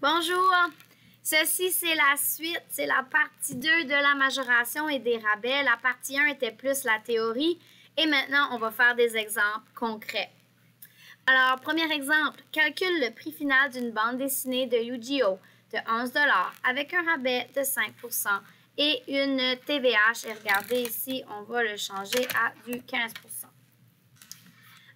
Bonjour! Ceci, c'est la suite, c'est la partie 2 de la majoration et des rabais. La partie 1 était plus la théorie et maintenant, on va faire des exemples concrets. Alors, premier exemple, calcule le prix final d'une bande dessinée de Yu-Gi-Oh! De 11 $ avec un rabais de 5 % et une TVH. Et regardez ici, on va le changer à du 15 %.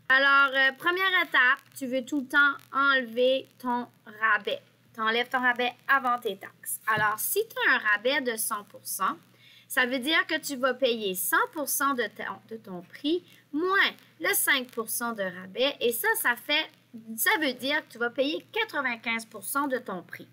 Alors, première étape, tu veux tout le temps enlever ton rabais. Tu enlèves ton rabais avant tes taxes. Alors, si tu as un rabais de 100 %, ça veut dire que tu vas payer 100 % de ton prix moins le 5 % de rabais. Et ça veut dire que tu vas payer 95 % de ton prix.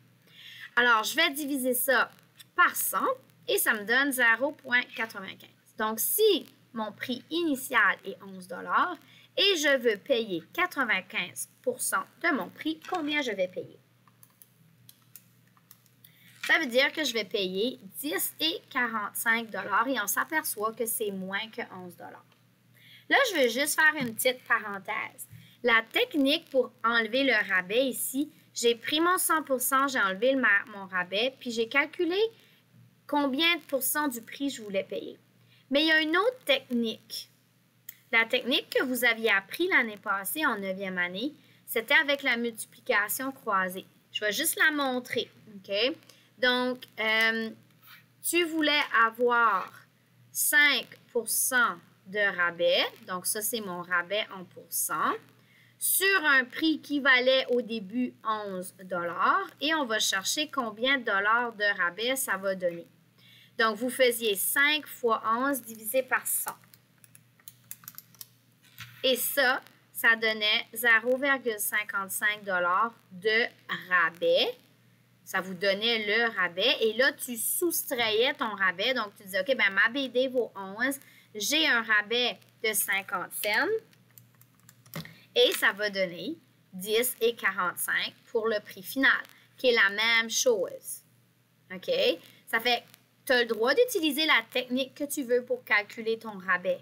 Alors, je vais diviser ça par 100 et ça me donne 0,95. Donc, si mon prix initial est 11 $ et je veux payer 95 % de mon prix, combien je vais payer? Ça veut dire que je vais payer 10,45 $ et on s'aperçoit que c'est moins que 11 $. Là, je veux juste faire une petite parenthèse. La technique pour enlever le rabais ici, j'ai pris mon 100 %, j'ai enlevé mon rabais, puis j'ai calculé combien de pourcents du prix je voulais payer. Mais il y a une autre technique. La technique que vous aviez appris l'année passée en 9e année, c'était avec la multiplication croisée. Je vais juste la montrer, OK? Donc, tu voulais avoir 5 % de rabais. Donc, ça, c'est mon rabais en pourcent. Sur un prix qui valait au début 11 $. Et on va chercher combien de dollars de rabais ça va donner. Donc, vous faisiez 5 fois 11 divisé par 100. Et ça donnait 0,55 $ de rabais. Ça vous donnait le rabais. Et là, tu soustrayais ton rabais. Donc, tu disais, OK, ben ma BD vaut 11. J'ai un rabais de 50 cents. Et ça va donner 10,45 pour le prix final, qui est la même chose. OK? Ça fait que tu as le droit d'utiliser la technique que tu veux pour calculer ton rabais.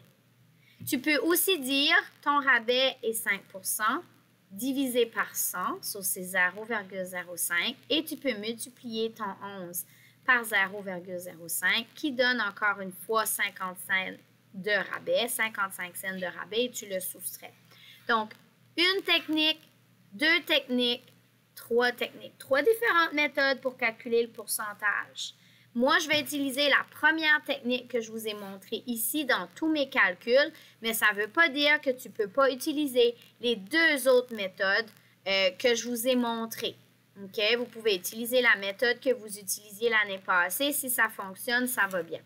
Tu peux aussi dire ton rabais est 5 % divisé par 100, ça c'est 0,05, et tu peux multiplier ton 11 par 0,05 qui donne encore une fois 50 cents de rabais, 55 cents de rabais et tu le soustrais. Donc, une technique, deux techniques, trois techniques, trois différentes méthodes pour calculer le pourcentage. Moi, je vais utiliser la première technique que je vous ai montrée ici dans tous mes calculs, mais ça ne veut pas dire que tu ne peux pas utiliser les deux autres méthodes que je vous ai montrées. OK? Vous pouvez utiliser la méthode que vous utilisiez l'année passée. Si ça fonctionne, ça va bien.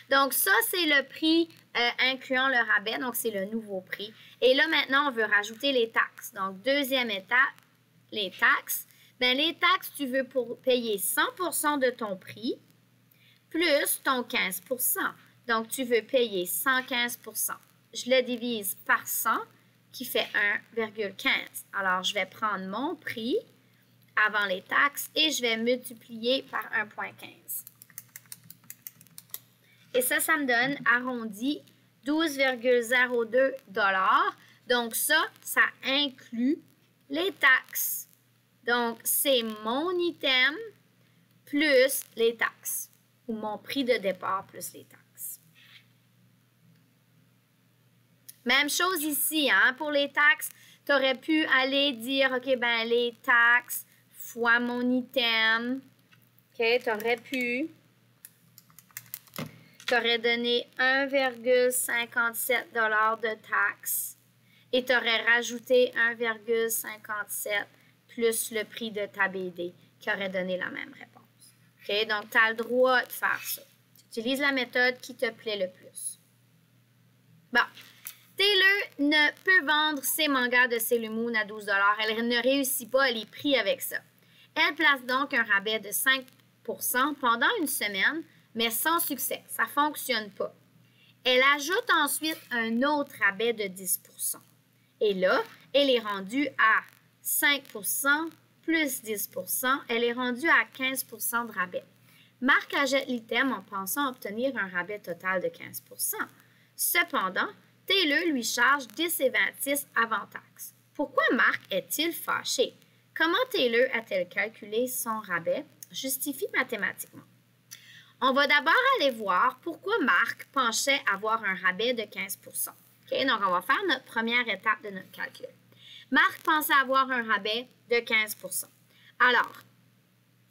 Donc, ça, c'est le prix incluant le rabais. Donc, c'est le nouveau prix. Et là, maintenant, on veut rajouter les taxes. Donc, deuxième étape, les taxes. Bien, les taxes, tu veux payer 100 % de ton prix plus ton 15 %. Donc, tu veux payer 115 %. Je le divise par 100 qui fait 1,15. Alors, je vais prendre mon prix avant les taxes et je vais multiplier par 1,15. Et ça me donne arrondi 12,02 $. Donc, ça inclut les taxes. Donc, c'est mon item plus les taxes, ou mon prix de départ plus les taxes. Même chose ici, hein, pour les taxes, tu aurais pu aller dire, OK, ben les taxes fois mon item. OK, tu aurais pu. Tu aurais donné 1,57 $ de taxes et tu aurais rajouté 1,57 plus le prix de ta BD qui aurait donné la même réponse. OK? Donc, tu as le droit de faire ça. Tu utilises la méthode qui te plaît le plus. Bon. Taylor ne peut vendre ses mangas de Sailor Moon à 12 $. Elle ne réussit pas à les prix avec ça. Elle place donc un rabais de 5 % pendant une semaine, mais sans succès. Ça ne fonctionne pas. Elle ajoute ensuite un autre rabais de 10 %. Et là, elle est rendue à 5 % plus 10 %, elle est rendue à 15 % de rabais. Marc achète l'item en pensant obtenir un rabais total de 15 %. Cependant, Taylor lui charge 10,26 avant taxe. Pourquoi Marc est-il fâché? Comment Taylor a-t-elle calculé son rabais? Justifie mathématiquement. On va d'abord aller voir pourquoi Marc pensait avoir un rabais de 15 OK? Donc, on va faire notre première étape de notre calcul. Marc pensait avoir un rabais de 15 Alors,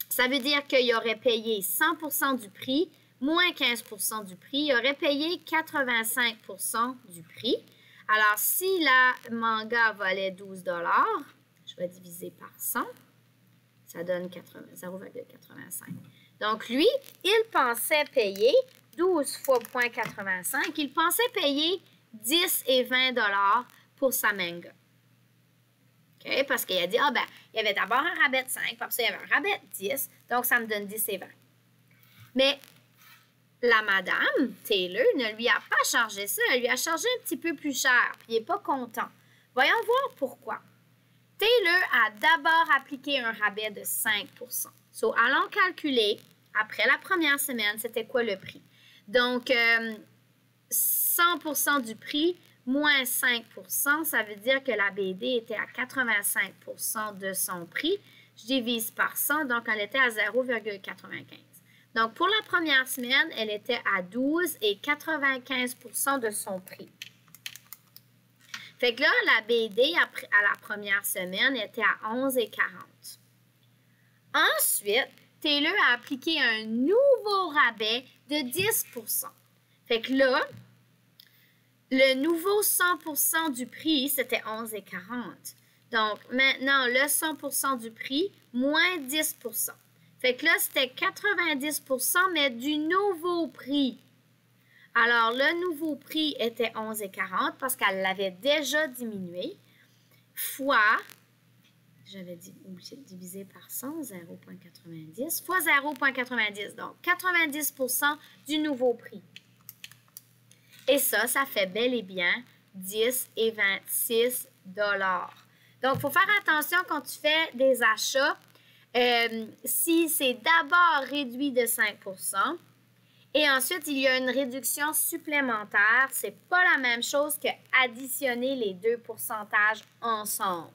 ça veut dire qu'il aurait payé 100 du prix moins 15 du prix. Il aurait payé 85 du prix. Alors, si la manga valait 12 je vais diviser par 100. Ça donne 0,85. Donc, lui, il pensait payer 12 fois 0,85. Il pensait payer 10 et 20 pour sa manga. OK? Parce qu'il a dit, ah ben, il y avait d'abord un rabais de 5, puis après ça, il y avait un rabais de 10. Donc, ça me donne 10 et 20. Mais la madame Taylor ne lui a pas chargé ça. Elle lui a chargé un petit peu plus cher, puis il n'est pas content. Voyons voir pourquoi. Taylor a d'abord appliqué un rabais de 5 So, allons calculer, après la première semaine, c'était quoi le prix? Donc, 100 du prix moins 5 ça veut dire que la BD était à 85 de son prix. Je divise par 100, donc elle était à 0,95. Donc, pour la première semaine, elle était à 12 et 95 de son prix. Fait que là, la BD, à la première semaine, était à 11,40. Ensuite, Taylor a appliqué un nouveau rabais de 10 Fait que là, le nouveau 100 du prix, c'était 11,40. Donc, maintenant, le 100 du prix, moins 10 Fait que là, c'était 90 mais du nouveau prix. Alors, le nouveau prix était 11,40 parce qu'elle l'avait déjà diminué, fois, j'avais oublié de diviser par 100, 0,90, fois 0,90. Donc, 90 du nouveau prix. Et ça fait bel et bien 10 et 26 $. Donc, il faut faire attention quand tu fais des achats. Si c'est d'abord réduit de 5 et ensuite, il y a une réduction supplémentaire, ce n'est pas la même chose que additionner les deux pourcentages ensemble.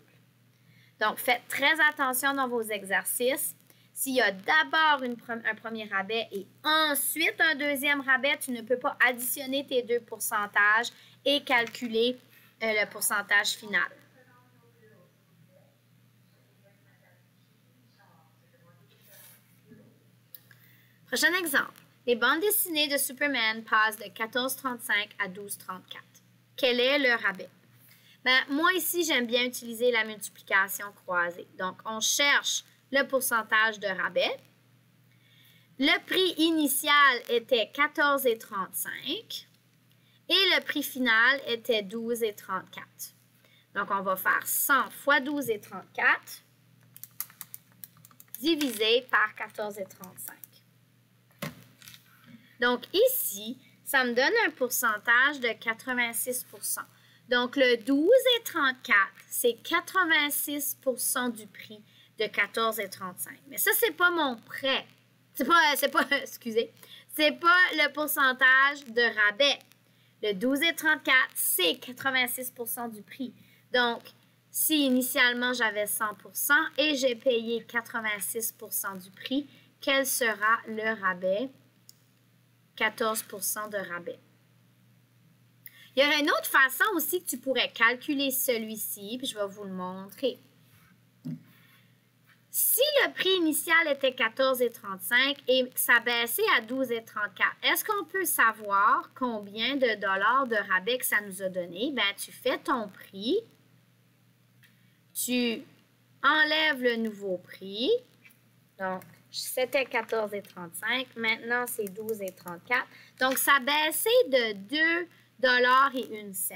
Donc, faites très attention dans vos exercices. S'il y a d'abord un premier rabais et ensuite un deuxième rabais, tu ne peux pas additionner tes deux pourcentages et calculer le pourcentage final. Prochain exemple. Les bandes dessinées de Superman passent de 14,35 à 12,34. Quel est le rabais? Ben, moi, ici, j'aime bien utiliser la multiplication croisée. Donc, on cherche le pourcentage de rabais. Le prix initial était 14,35 et le prix final était 12,34. Donc, on va faire 100 fois 12,34 divisé par 14,35. Donc, ici, ça me donne un pourcentage de 86 Donc, le 12,34, c'est 86 du prix de 14,35. Mais ça, c'est pas mon prêt. Excusez, c'est pas le pourcentage de rabais. Le 12,34, c'est 86 du prix. Donc, si initialement j'avais 100 et j'ai payé 86 du prix, quel sera le rabais? 14 de rabais. Il y aurait une autre façon aussi que tu pourrais calculer celui-ci, puis je vais vous le montrer. Si le prix initial était 14,35 et ça baissait à 12,34, est-ce qu'on peut savoir combien de dollars de rabais que ça nous a donné? Bien, tu fais ton prix, tu enlèves le nouveau prix, donc c'était 14,35, maintenant c'est 12,34. Donc, ça baissait de 2 $ et 1 cent.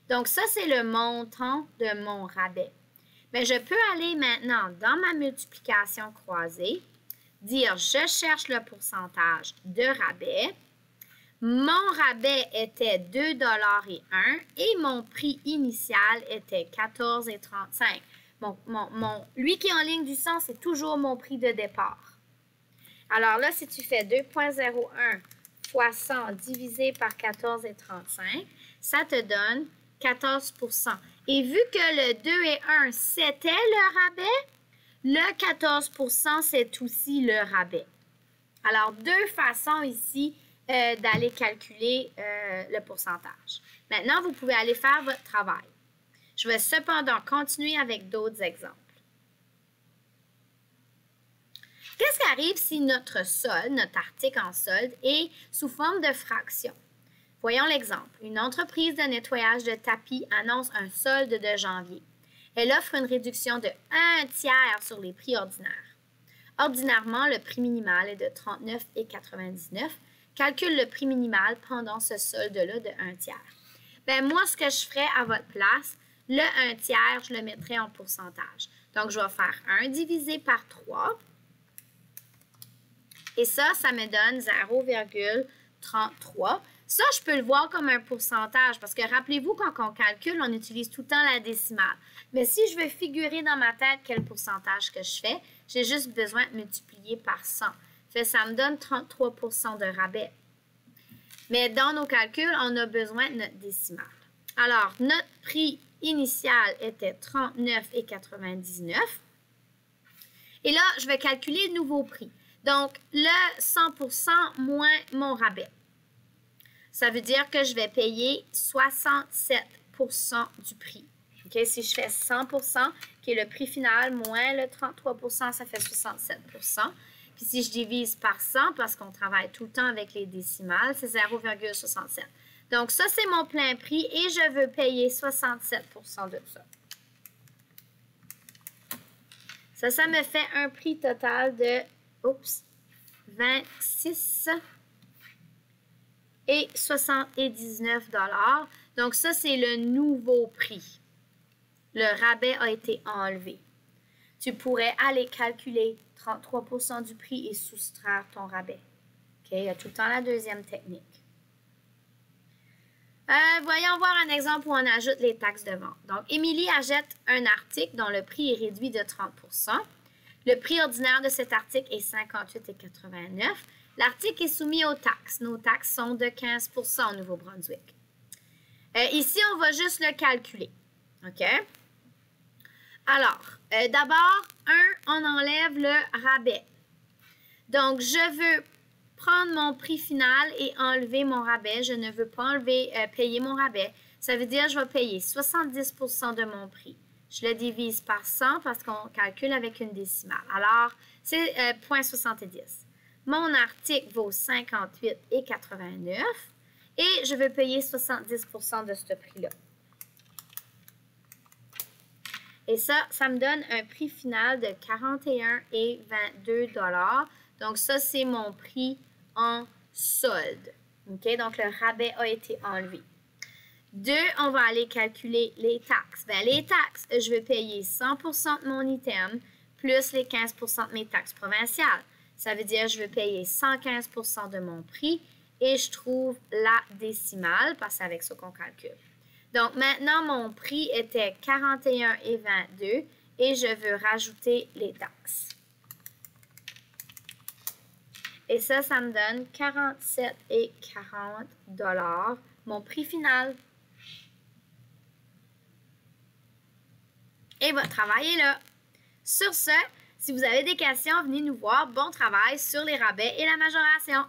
Donc, ça, c'est le montant de mon rabais. Mais je peux aller maintenant dans ma multiplication croisée, dire je cherche le pourcentage de rabais. Mon rabais était 2 $ et 1 et mon prix initial était 14,35. Lui qui est en ligne du 100, c'est toujours mon prix de départ. Alors là, si tu fais 2,01 fois 100 divisé par 14,35, ça te donne 14 %. Et vu que le 2 et 1, c'était le rabais, le 14 % c'est aussi le rabais. Alors, deux façons ici d'aller calculer le pourcentage. Maintenant, vous pouvez aller faire votre travail. Je vais cependant continuer avec d'autres exemples. Qu'est-ce qui arrive si notre solde, notre article en solde, est sous forme de fraction? Voyons l'exemple. Une entreprise de nettoyage de tapis annonce un solde de janvier. Elle offre une réduction de 1/3 sur les prix ordinaires. Ordinairement, le prix minimal est de 39,99 $. Calcule le prix minimal pendant ce solde-là de 1/3. Bien, moi, ce que je ferais à votre place, le 1/3, je le mettrais en pourcentage. Donc, je vais faire 1 divisé par 3. Et ça me donne 0,33. Ça, je peux le voir comme un pourcentage parce que rappelez-vous, quand on calcule, on utilise tout le temps la décimale. Mais si je veux figurer dans ma tête quel pourcentage que je fais, j'ai juste besoin de multiplier par 100. Ça me donne 33 % de rabais. Mais dans nos calculs, on a besoin de notre décimale. Alors, notre prix initial était 39,99 $. Et là, je vais calculer le nouveau prix. Donc, le 100 % moins mon rabais. Ça veut dire que je vais payer 67 % du prix. Okay? Si je fais 100 %, qui est le prix final, moins le 33 %, ça fait 67 %. Puis si je divise par 100, parce qu'on travaille tout le temps avec les décimales, c'est 0,67. Donc, ça, c'est mon plein prix et je veux payer 67 % de ça. Ça me fait un prix total de 26,79 $. Donc, ça, c'est le nouveau prix. Le rabais a été enlevé. Tu pourrais aller calculer 33 % du prix et soustraire ton rabais. OK? Il y a tout le temps la deuxième technique. Voyons voir un exemple où on ajoute les taxes de vente. Donc, Émilie achète un article dont le prix est réduit de 30 %. Le prix ordinaire de cet article est 58,89 $. L'article est soumis aux taxes. Nos taxes sont de 15 % au Nouveau-Brunswick. Ici, on va juste le calculer. OK? Alors, d'abord, on enlève le rabais. Donc, je veux prendre mon prix final et enlever mon rabais. Je ne veux pas payer mon rabais. Ça veut dire que je vais payer 70 % de mon prix. Je le divise par 100 parce qu'on calcule avec une décimale. Alors, c'est 0,70. Mon article vaut 58,89 et je veux payer 70 % de ce prix-là. Et ça me donne un prix final de 41,22 $. Donc, ça, c'est mon prix en solde. OK? Donc, le rabais a été enlevé. 2, on va aller calculer les taxes. Bien, les taxes, je vais payer 100 % de mon item plus les 15 % de mes taxes provinciales. Ça veut dire que je vais payer 115 % de mon prix et je trouve la décimale parce que c'est avec ça qu'on calcule. Donc, maintenant, mon prix était 41,22 et je veux rajouter les taxes. Et ça me donne 47,40 $, mon prix final. Et votre travail est là. Sur ce, si vous avez des questions, venez nous voir. Bon travail sur les rabais et la majoration.